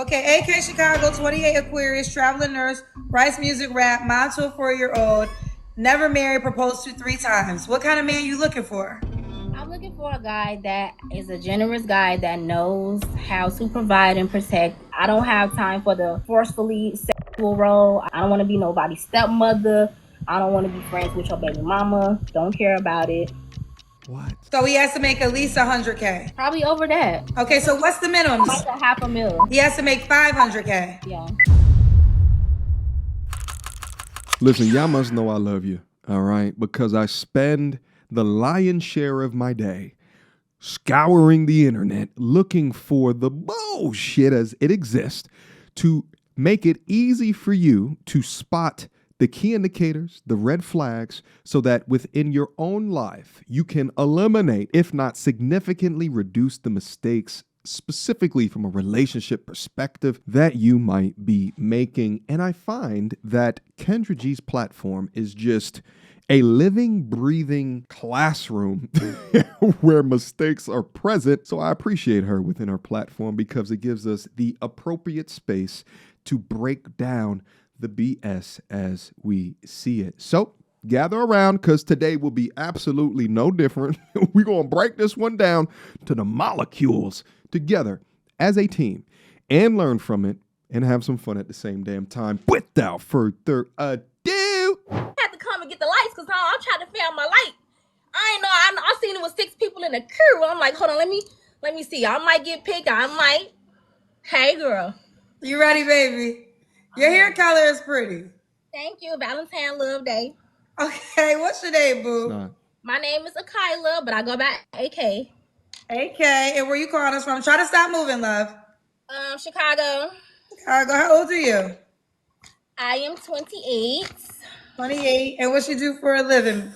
Okay, AK Chicago, 28 Aquarius, traveling nurse, writes music, rap, mom to a 4-year-old, never married, proposed to 3 times. What kind of man you looking for? I'm looking for a guy that is a generous guy that knows how to provide and protect. I don't have time for the forcefully sexual role. I don't want to be nobody's stepmother. I don't want to be friends with your baby mama. Don't care about it. What? So he has to make at least 100K. Probably over that. Okay, so what's the minimum? Like a half a mil. He has to make 500K. Yeah. Listen, y'all must know I love you, all right? Because I spend the lion's share of my day scouring the internet looking for the bullshit as it exists to make it easy for you to spot the key indicators, the red flags, so that within your own life, you can eliminate, if not significantly reduce the mistakes specifically from a relationship perspective that you might be making. And I find that Kendra G's platform is just a living, breathing classroom where mistakes are present. So I appreciate her within her platform because it gives us the appropriate space to break down the BS as we see it. So gather around because today will be absolutely no different. We're going to break this one down to the molecules together as a team and learn from it and have some fun at the same damn time. Without further ado, Had to come and get the lights because I'm trying to find my light. I seen it was 6 people in the crew. I'm like, hold on, let me see. I might get picked. I might. Hey, girl. You ready, baby? Your hair color is pretty. Thank you. Valentine Love Day. Okay, what's your name, boo? nah, My name is Akila, but I go by AK. AK, and where you calling us from? Try to stop moving, love. Chicago. Chicago, how old are you? I am 28. 28, and what you do for a living?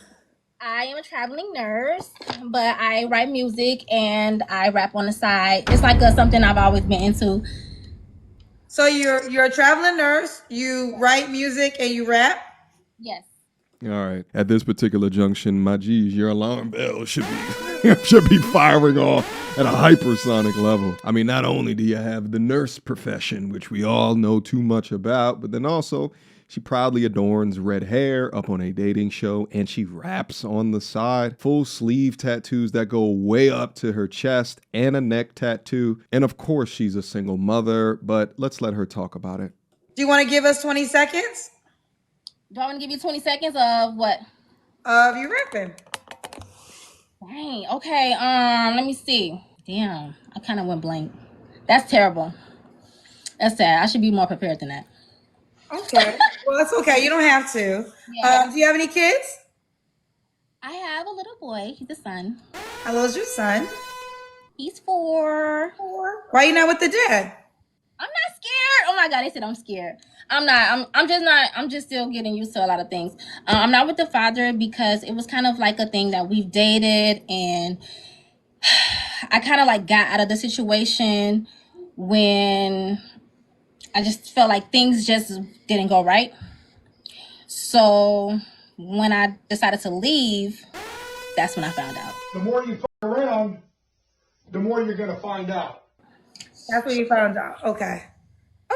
I am a traveling nurse, but I write music and I rap on the side. It's like something I've always been into. So you're a traveling nurse, you write music, and you rap? Yes. all right. At this particular junction, my G's, your alarm bell should be should be firing off at a hypersonic level. I mean, not only do you have the nurse profession, which we all know too much about, but then also she proudly adorns red hair up on a dating show, and she raps on the side. Full sleeve tattoos that go way up to her chest and a neck tattoo. And of course, she's a single mother, but let's let her talk about it. Do you want to give us 20 seconds Do I want to give you 20 seconds of what? of you rapping? Dang. Okay. Let me see. Damn. I kind of went blank. That's terrible. That's sad. I should be more prepared than that. Okay. Well, it's okay. You don't have to. Yeah. Do you have any kids? I have a little boy. He's a son. How old is your son? He's 4. Why you not with the dad? I'm not scared. Oh my God, they said I'm scared. I'm not. I'm just not. I'm just still getting used to a lot of things. I'm not with the father because it was kind of like a thing that we've dated, and I kind of like got out of the situation when I just felt like things just didn't go right. So when I decided to leave, that's when I found out. The more you fuck around, the more you're gonna find out. That's what you found out. Okay.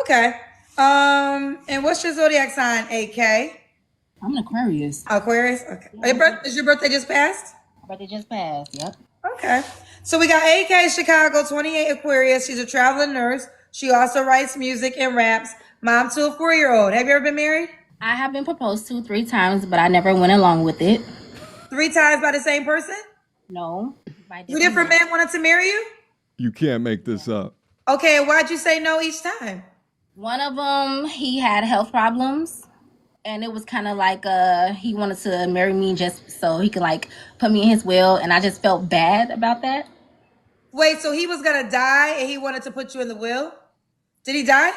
Okay. And what's your zodiac sign, AK? I'm an Aquarius. Aquarius? Okay. Is your birthday just passed? But it just passed. Yep. Okay. So we got AK Chicago, 28 Aquarius. She's a traveling nurse. She also writes music and raps. Mom to a 4-year-old. Have you ever been married? I have been proposed to 3 times, but I never went along with it. 3 times by the same person? No. By 2 different men wanted to marry you? You can't make this up. Okay, and why'd you say no each time? One of them, he had health problems, and it was kind of like he wanted to marry me just so he could like put me in his will, and I just felt bad about that. Wait, so he was gonna die and he wanted to put you in the will? Did he die?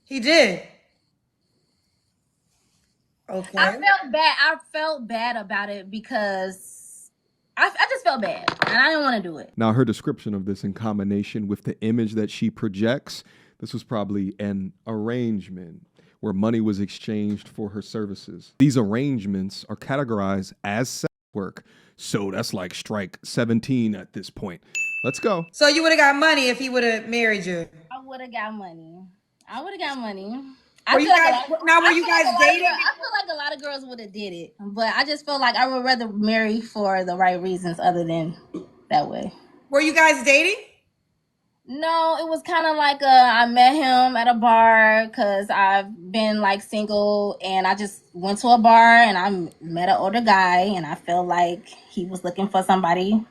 He did. Okay. I felt bad about it because I just felt bad, and I didn't want to do it. Now, her description of this in combination with the image that she projects, this was probably an arrangement where money was exchanged for her services. These arrangements are categorized as sex work, so that's like strike 17 at this point. Let's go. So you would have got money if he would have married you. I would have got money. I would have got money. Were you guys dating? I feel like a lot of girls would have did it, but I just feel like I would rather marry for the right reasons other than that way. Were you guys dating? No, it was kind of like I met him at a bar because I've been like single, and I just went to a bar and I met an older guy, and I felt like he was looking for somebody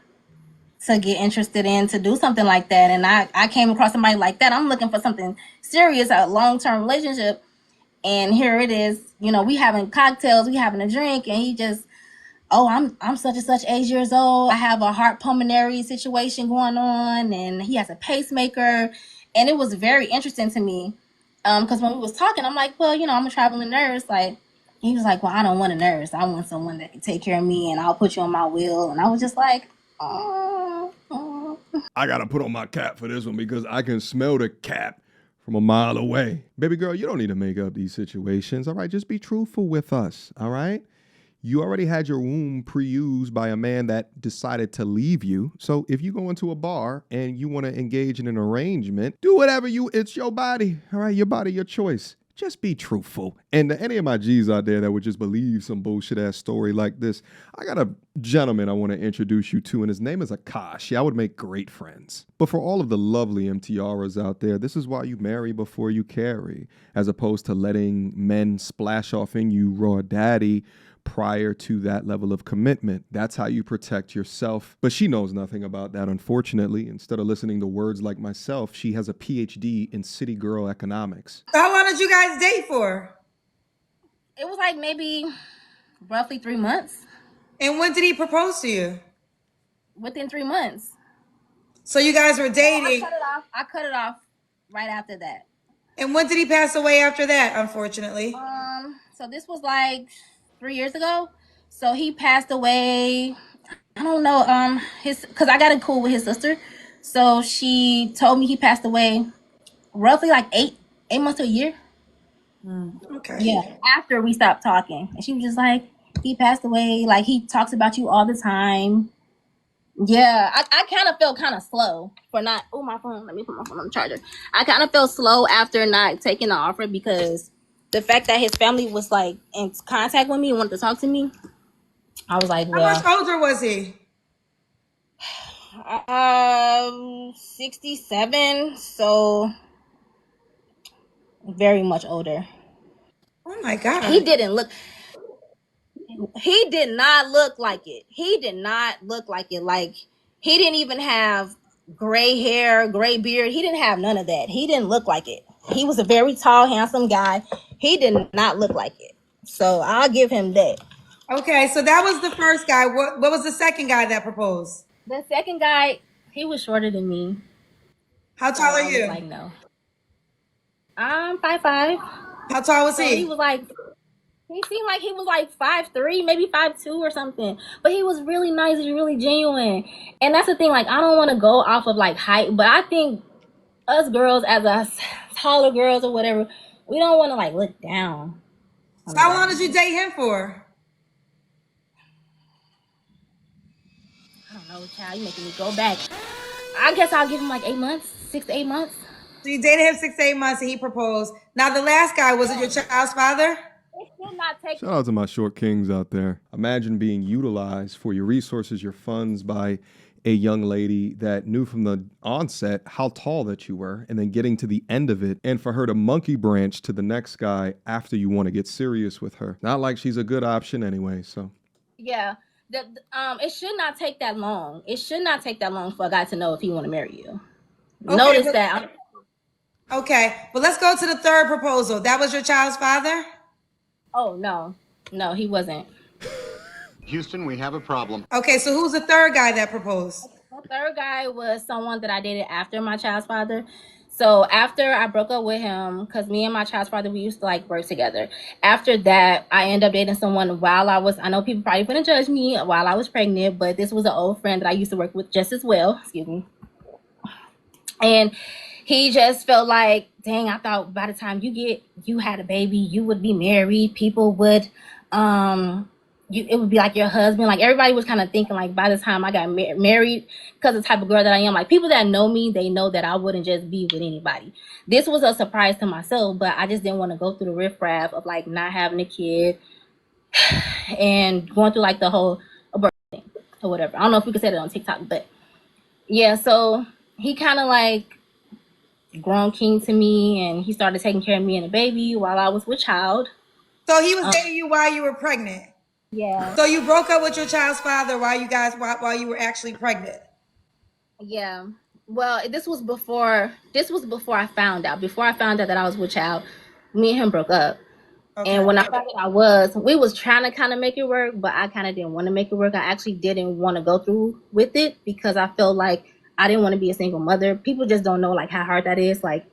to get interested in, to do something like that. And I came across somebody like that. I'm looking for something serious, a long-term relationship. And here it is, you know, we having cocktails, we having a drink, and he just, oh, I'm such and such age years old. I have a heart pulmonary situation going on, and he has a pacemaker. And it was very interesting to me. Because when we was talking, I'm like, well, you know, I'm a traveling nurse. Like, he was like, well, I don't want a nurse. I want someone that can take care of me, and I'll put you on my wheel. And I was just like, oh. I gotta put on my cap for this one because I can smell the cap from a mile away. Baby girl, you don't need to make up these situations, all right? Just be truthful with us, all right? You already had your womb pre-used by a man that decided to leave you. So if you go into a bar and you want to engage in an arrangement, do whatever it's your body, all right? Your body, your choice. Just be truthful. And to any of my G's out there that would just believe some bullshit ass story like this, I got a gentleman I want to introduce you to, and his name is Akash. Yeah, I would make great friends. But for all of the lovely MTRs out there, this is why you marry before you carry, as opposed to letting men splash off in you raw daddy prior to that level of commitment. That's how you protect yourself. But she knows nothing about that, unfortunately. Instead of listening to words like myself, she has a PhD in city girl economics. How long did you guys date for? It was like maybe roughly 3 months. And when did he propose to you? Within 3 months. So you guys were dating. I cut it off right after that. And when did he pass away after that, unfortunately? So this was like 3 years ago. So he passed away. I don't know. Because I got it cool with his sister. So she told me he passed away roughly like 8 months to a year. Okay. Yeah. After we stopped talking, and she was just like, he passed away. Like, he talks about you all the time. Yeah, I kind of felt kind of slow for not. Oh, my phone. Let me put my phone on the charger. I kind of felt slow after not taking the offer because the fact that his family was like in contact with me and wanted to talk to me, I was like, well, how much older was he? 67, so very much older. Oh my God. He did not look like it. He did not look like it. Like, he didn't even have gray hair, gray beard. He didn't have none of that. He didn't look like it. He was a very tall, handsome guy. He did not look like it. So I'll give him that. Okay, so that was the first guy. What was the second guy that proposed? The second guy, he was shorter than me. How tall are you? Like, no. I'm 5'5". How tall was So he? he was like, he seemed like he was like 5'3", maybe 5'2" or something. But he was really nice and really genuine. And that's the thing, like, I don't want to go off of like height, but I think us girls as a taller girls or whatever, we don't want to like look down. So how long did you date him for? I don't know, child. You making me go back. I guess I'll give him like 8 months, 6 to 8 months. So you dated him 6 to 8 months and he proposed. Now the last guy, was it your child's father? It should not take. Shout out to my short kings out there. Imagine being utilized for your resources, your funds by a young lady that knew from the onset how tall that you were, and then getting to the end of it, and for her to monkey branch to the next guy after you want to get serious with her. Not like she's a good option anyway, so. Yeah. It should not take that long. It should not take that long for a guy to know if he want to marry you. Okay, Notice that. Okay, but let's go to the third proposal. That was your child's father? Oh, no, he wasn't. Houston, we have a problem. Okay, so who's the third guy that proposed? The third guy was someone that I dated after my child's father. So after I broke up with him, because me and my child's father, we used to like work together. After that, I ended up dating someone while I know people probably wouldn't judge me while I was pregnant, but this was an old friend that I used to work with just as well. Excuse me. And he just felt like, dang, I thought by the time you had a baby, you would be married. People would it would be like your husband. Like everybody was kind of thinking like by the time I got married, because the type of girl that I am, like people that know me, they know that I wouldn't just be with anybody. This was a surprise to myself, but I just didn't want to go through the riffraff of like not having a kid and going through like the whole abortion thing or whatever. I don't know if we could say that on TikTok, but yeah. So he kind of like grown king to me, and he started taking care of me and the baby while I was with child. So he was dating you while you were pregnant. Yeah. So you broke up with your child's father while you were actually pregnant. Yeah. Well, this was before I found out. Before I found out that I was with child, me and him broke up. Okay. And when I found out we was trying to kind of make it work, but I kind of didn't want to make it work. I actually didn't want to go through with it because I felt like I didn't want to be a single mother. People just don't know like how hard that is. Like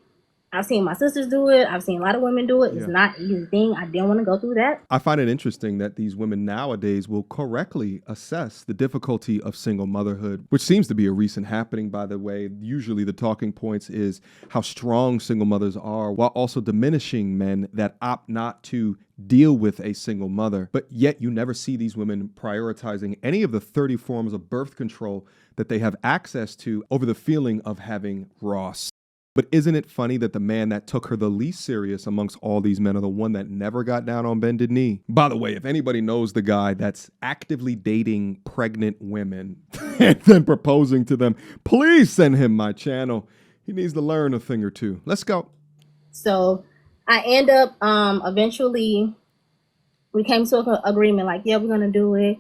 I've seen my sisters do it. I've seen a lot of women do it. It's not an easy thing. I didn't want to go through that. I find it interesting that these women nowadays will correctly assess the difficulty of single motherhood, which seems to be a recent happening, by the way. Usually the talking points is how strong single mothers are, while also diminishing men that opt not to deal with a single mother. But yet you never see these women prioritizing any of the 30 forms of birth control that they have access to over the feeling of having Ross. But isn't it funny that the man that took her the least serious amongst all these men are the one that never got down on bended knee? By the way, if anybody knows the guy that's actively dating pregnant women and then proposing to them, please send him my channel. He needs to learn a thing or two. Let's go. So I end up eventually we came to an agreement like, yeah, we're going to do it.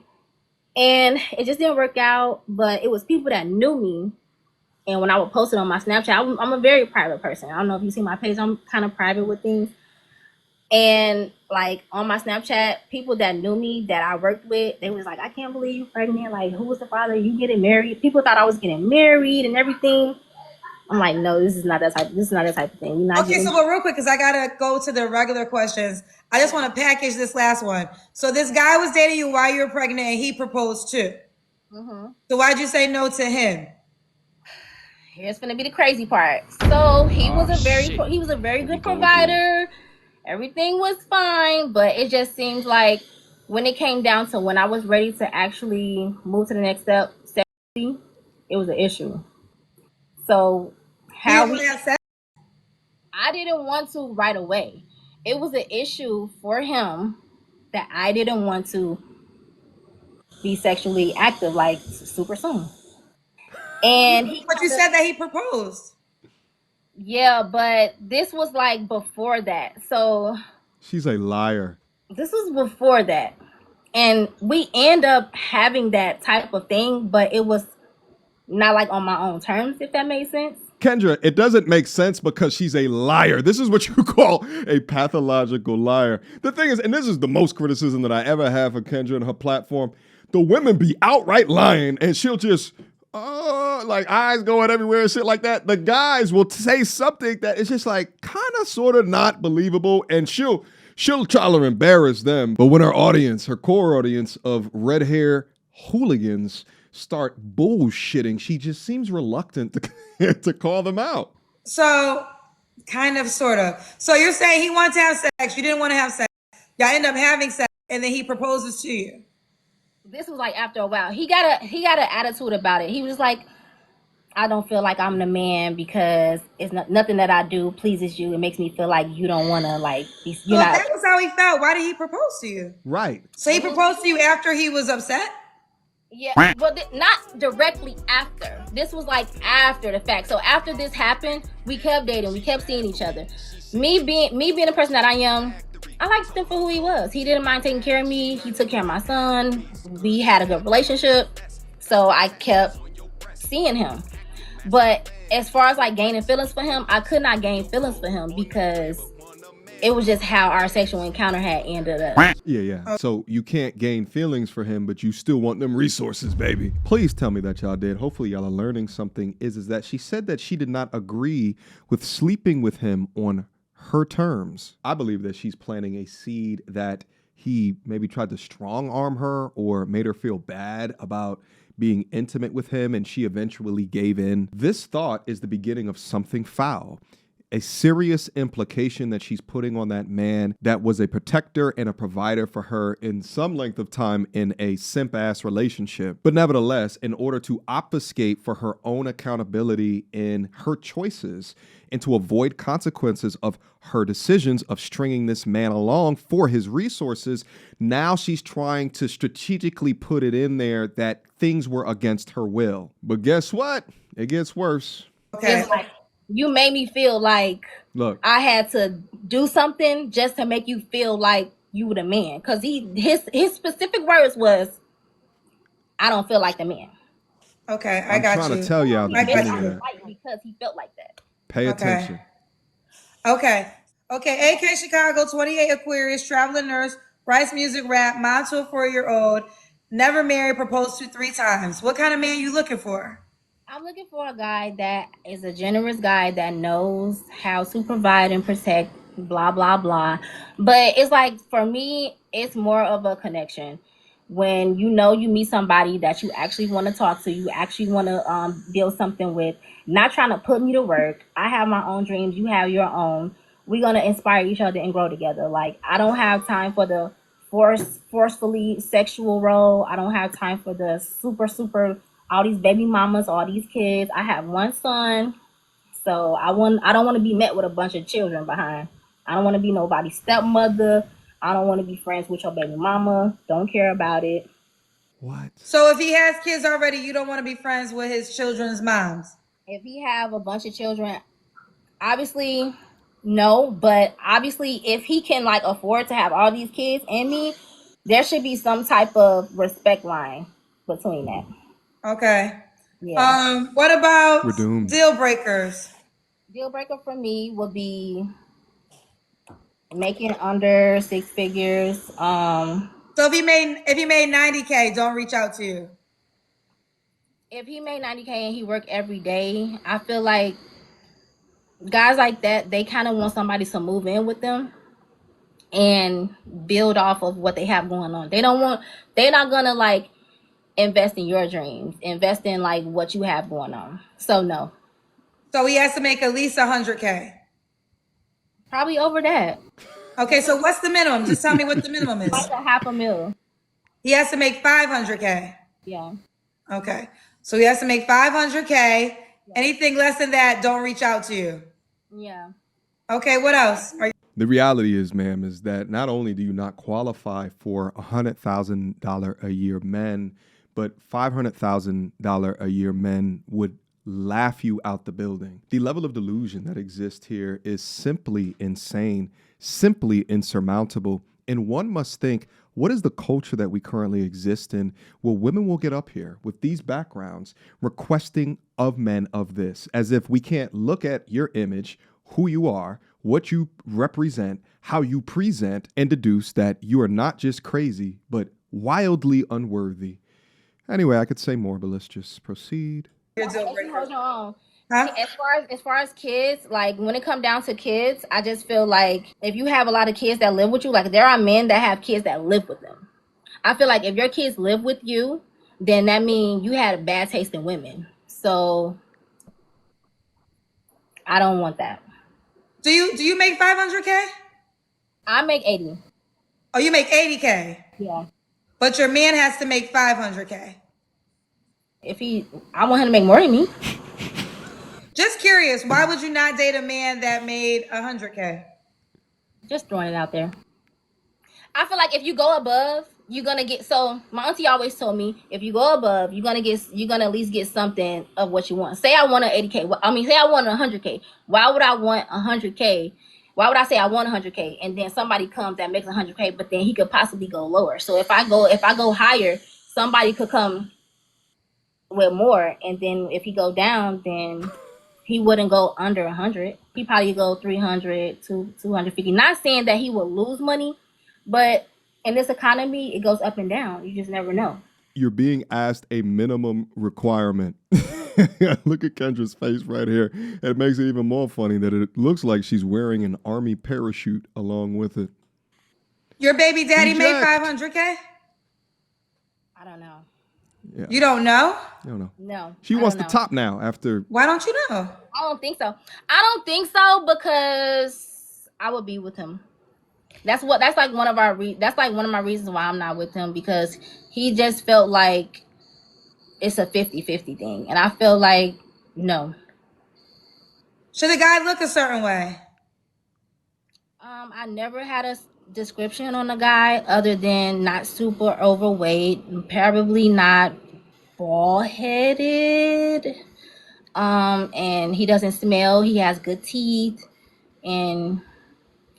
And it just didn't work out, but it was people that knew me. And when I would post it on my Snapchat, I'm a very private person. I don't know if you see my page. I'm kind of private with things. And like on my Snapchat, people that knew me that I worked with, they was like, I can't believe you're pregnant. Like, who was the father? You getting married? People thought I was getting married and everything. I'm like, no, this is not that type of thing. You're not okay, so but real quick, because I gotta go to the regular questions. I just want to package this last one. So this guy was dating you while you were pregnant and he proposed too. Mm-hmm. So why'd you say no to him? Here's gonna be the crazy part. So he was a very good provider. Everything was fine, but it just seems like when it came down to when I was ready to actually move to the next step, it was an issue. So I didn't want to right away. It was an issue for him that I didn't want to be sexually active like super soon. And but you said that he proposed. Yeah, but this was like before that. So she's a liar. This was before that. And we end up having that type of thing, but it was not like on my own terms, if that makes sense. Kendra, it doesn't make sense because she's a liar. This is what you call a pathological liar. The thing is, and this is the most criticism that I ever have for Kendra and her platform, the women be outright lying and she'll just like eyes going everywhere and shit like that. The guys will say something that is just like kind of sort of not believable, and she'll try to embarrass them. But when her audience, her core audience of red hair hooligans start bullshitting, she just seems reluctant to call them out. So kind of, sort of. So you're saying he wanted to have sex, you didn't want to have sex, y'all end up having sex, and then he proposes to you. This was like after a while. He got an attitude about it. He was like, I don't feel like I'm the man because it's nothing that I do pleases you. It makes me feel like you don't want to like be. So that was how he felt. Why did he propose to you? Right. So he proposed to you after he was upset? Yeah, but not directly after. This was like after the fact. So after this happened, we kept dating. We kept seeing each other. Me being the person that I am, I liked him for who he was. He didn't mind taking care of me. He took care of my son. We had a good relationship. So I kept seeing him. But as far as like gaining feelings for him, I could not gain feelings for him because it was just how our sexual encounter had ended up. Yeah. So you can't gain feelings for him, but you still want them resources, baby. Please tell me that y'all did. Hopefully y'all are learning something. Is that she said that she did not agree with sleeping with him on her terms. I believe that she's planting a seed that he maybe tried to strong arm her or made her feel bad about being intimate with him, and she eventually gave in. This thought is the beginning of something foul. a serious implication that she's putting on that man that was a protector and a provider for her in some length of time in a simp-ass relationship. But nevertheless, in order to obfuscate for her own accountability in her choices and to avoid consequences of her decisions of stringing this man along for his resources, now she's trying to strategically put it in there that things were against her will. But guess what? It gets worse. Okay. It's like, you made me feel like Look, I had to do something just to make you feel like you were the man. Because his specific words was, I don't feel like the man. Okay, I I'm got trying you. to tell y'all the I got beginning you. of that. Fight because he felt like that. Pay attention. Okay. AK Chicago, 28 Aquarius, traveling nurse, writes music, rap, mom to a 4-year-old, never married, proposed to 3 times. What kind of man you looking for? I'm looking for a guy that is a generous guy that knows how to provide and protect, blah, blah, blah. But it's like, for me, it's more of a connection. When you meet somebody that you actually want to talk to, you actually want to build something with, not trying to put me to work. I have my own dreams, you have your own. We're going to inspire each other and grow together. Like, I don't have time for the forcefully sexual role. I don't have time for the super all these baby mamas, all these kids. I have one son, so I don't want to be met with a bunch of children behind. I don't want to be nobody's stepmother. I don't want to be friends with your baby mama. Don't care about it. What? So if he has kids already, you don't want to be friends with his children's moms? If he have a bunch of children, obviously no, but obviously if he can like afford to have all these kids and me, there should be some type of respect line between that. Okay. Yeah. What about We're doomed. deal breakers? Deal breaker for me would be making under 6 figures. So if he made 90K, don't reach out to you. If he made 90K and he worked every day, I feel like guys like that, they kind of want somebody to move in with them and build off of what they have going on. They're not gonna like invest in your dreams, invest in like what you have going on. So no. So he has to make at least 100K. Probably over that. Okay, so what's the minimum? Just tell me what the minimum is. Like $500,000. He has to make 500K. Yeah. Okay, so he has to make 500K. Anything less than that, don't reach out to you. Yeah. Okay, what else? The reality is, ma'am, is that not only do you not qualify for $100,000 a year men, but $500,000 a year men would laugh you out the building. The level of delusion that exists here is simply insane, simply insurmountable. And one must think, what is the culture that we currently exist in where women will get up here with these backgrounds requesting of men of this, as if we can't look at your image, who you are, what you represent, how you present, and deduce that you are not just crazy, but wildly unworthy. Anyway, I could say more, but let's just proceed. Hold on. Huh? As far as kids, like when it come down to kids, I just feel like if you have a lot of kids that live with you, like there are men that have kids that live with them. I feel like if your kids live with you, then that means you had a bad taste in women. So I don't want that. Do you make 500K? I make 80. Oh, you make 80K. Yeah. But your man has to make 500K. I want him to make more than me. Just curious, why would you not date a man that made 100K? Just throwing it out there. I feel like if you go above, you're gonna get. So my auntie always told me, if you go above, you're gonna at least get something of what you want. Say I want an 80K. I mean, say I want 100K. Why would I want 100K? Why would I say I want 100K and then somebody comes that makes 100K, but then he could possibly go lower. So if I go higher, somebody could come with more, and then if he go down, then he wouldn't go under 100. He probably go 300 to 250. Not saying that he will lose money, but in this economy, it goes up and down. You just never know. You're being asked a minimum requirement. Look at Kendra's face right here. It makes it even more funny that it looks like she's wearing an army parachute along with it. Your baby daddy made Eject. 500K? I don't know. Yeah. You don't know? I don't know. No. She I wants don't the know. top now after. Why don't you know? I don't think so. I don't think so because I would be with him. That's like one of my reasons why I'm not with him, because he just felt like it's a 50-50 thing, and I feel like no. Should a guy look a certain way? I never had a description on the guy other than not super overweight, probably not bald headed. And he doesn't smell. He has good teeth, and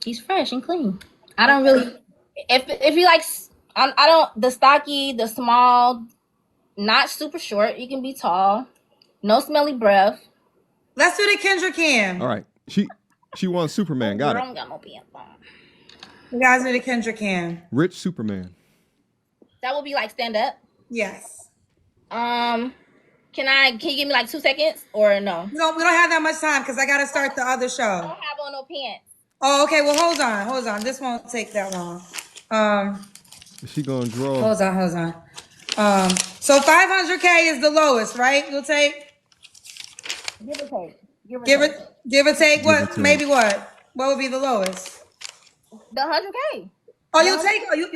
he's fresh and clean. I don't really. If he likes, I don't the stocky, the small, not super short. He can be tall, no smelly breath. Let's do the Kendra Cam. All right. She wants Superman. Got Girl, it. I don't got no pants on. You guys do the Kendra Cam. Rich Superman. That would be like stand up. Yes. Can you give me like 2 seconds or no? We don't have that much time because I got to start the other I show. don't have on no pants. Oh, okay. Well, hold on. This won't take that long. Is she gonna draw? Hold on. So 500K is the lowest, right? You'll take? Give or take. Give or take what? or take. Maybe what? What would be the lowest? The 100K. Oh, you'll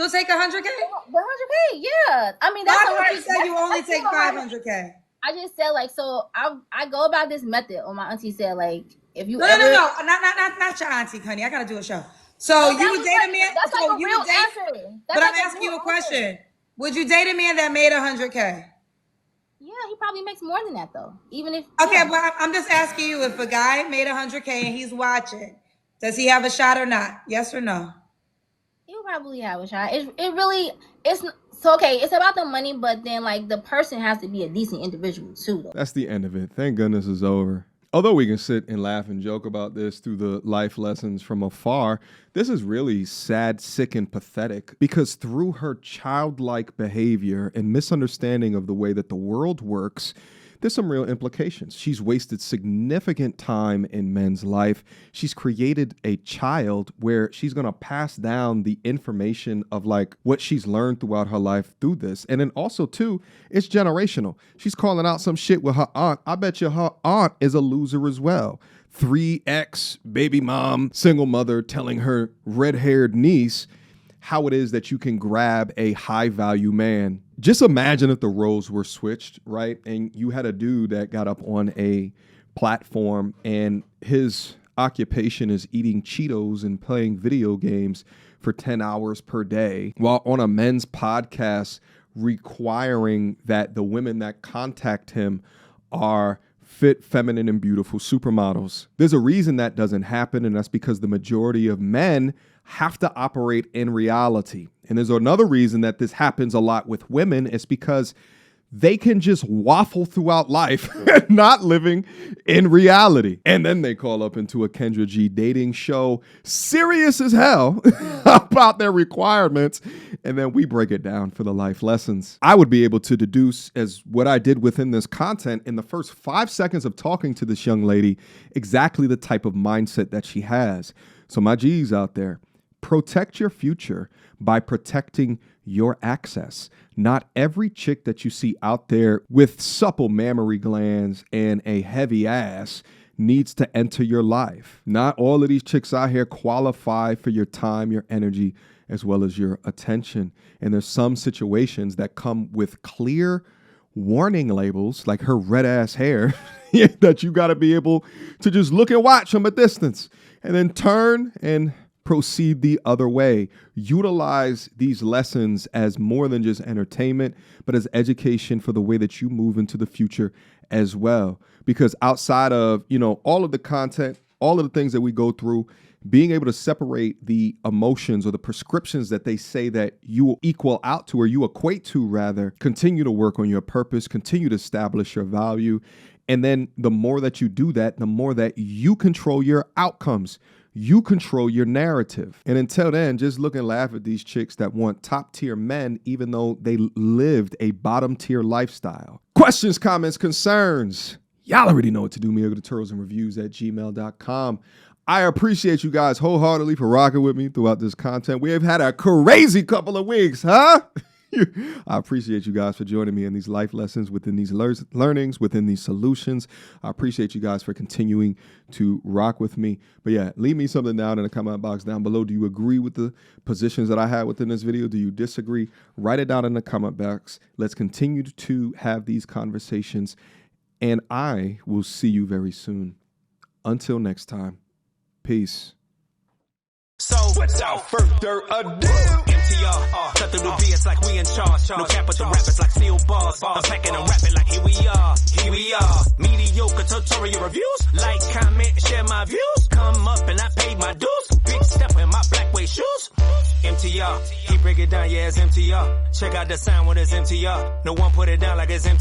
take 100K? The 100K, yeah. I mean, that's I a thought hard. you said you only take 500K. I just said like, so I go about this method. Or my auntie said like, if you No, not your auntie, honey. I gotta do a show. So you would date a man. That's so like a you real would date, answer. but I'm asking you a question. Would you date a man that made 100K? Yeah, he probably makes more than that though. Even if Okay, but I'm just asking you, if a guy made 100K and he's watching, does he have a shot or not? Yes or no? he'll probably have a shot. It's so okay. It's about the money, but then like the person has to be a decent individual too, though. That's the end of it. Thank goodness it's over. Although we can sit and laugh and joke about this through the life lessons from afar, this is really sad, sick, and pathetic, because through her childlike behavior and misunderstanding of the way that the world works, there's some real implications. She's wasted significant time in men's life. She's created a child where she's going to pass down the information of like what she's learned throughout her life through this. And then also too, it's generational. She's calling out some shit with her aunt. I bet you her aunt is a loser as well. 3X baby mom, single mother telling her red-haired niece how it is that you can grab a high value man. Just imagine if the roles were switched, right? And you had a dude that got up on a platform and his occupation is eating Cheetos and playing video games for 10 hours per day, while on a men's podcast requiring that the women that contact him are fit, feminine, and beautiful supermodels. There's a reason that doesn't happen, and that's because the majority of men have to operate in reality. And there's another reason that this happens a lot with women. It's because they can just waffle throughout life, not living in reality. And then they call up into a Kendra G dating show, serious as hell about their requirements. And then we break it down for the life lessons. I would be able to deduce, as what I did within this content, in the first 5 seconds of talking to this young lady, exactly the type of mindset that she has. So my G's out there, protect your future by protecting your access. Not every chick that you see out there with supple mammary glands and a heavy ass needs to enter your life. Not all of these chicks out here qualify for your time, your energy, as well as your attention. And there's some situations that come with clear warning labels, like her red ass hair, that you got to be able to just look and watch from a distance and then turn and proceed the other way. Utilize these lessons as more than just entertainment, but as education for the way that you move into the future as well. Because outside of, all of the content, all of the things that we go through, being able to separate the emotions or the prescriptions that they say that you equal out to, or you equate to rather, continue to work on your purpose, continue to establish your value. And then the more that you do that, the more that you control your outcomes. You control your narrative. And until then, just look and laugh at these chicks that want top tier men, even though they lived a bottom tier lifestyle. Questions, comments, concerns. Y'all already know what to do. Mediocre Turtles and Reviews at gmail.com. I appreciate you guys wholeheartedly for rocking with me throughout this content. We have had a crazy couple of weeks, huh? I appreciate you guys for joining me in these life lessons, within these learnings, within these solutions. I appreciate you guys for continuing to rock with me. But yeah, leave me something down in the comment box down below. Do you agree with the positions that I had within this video? Do you disagree? Write it down in the comment box. Let's continue to have these conversations, and I will see you very soon. Until next time, peace. So, without further ado, MTR, cut through the BS like we in charge. No cap with the rappers like steel bars. I'm packing and rapping like here we are. Mediocre tutorial reviews. Like, comment, share my views. Come up and I paid my dues. Big step in my black way shoes. MTR, he break it down, yeah, it's MTR. Check out the sound with his MTR. No one put it down like it's MTR.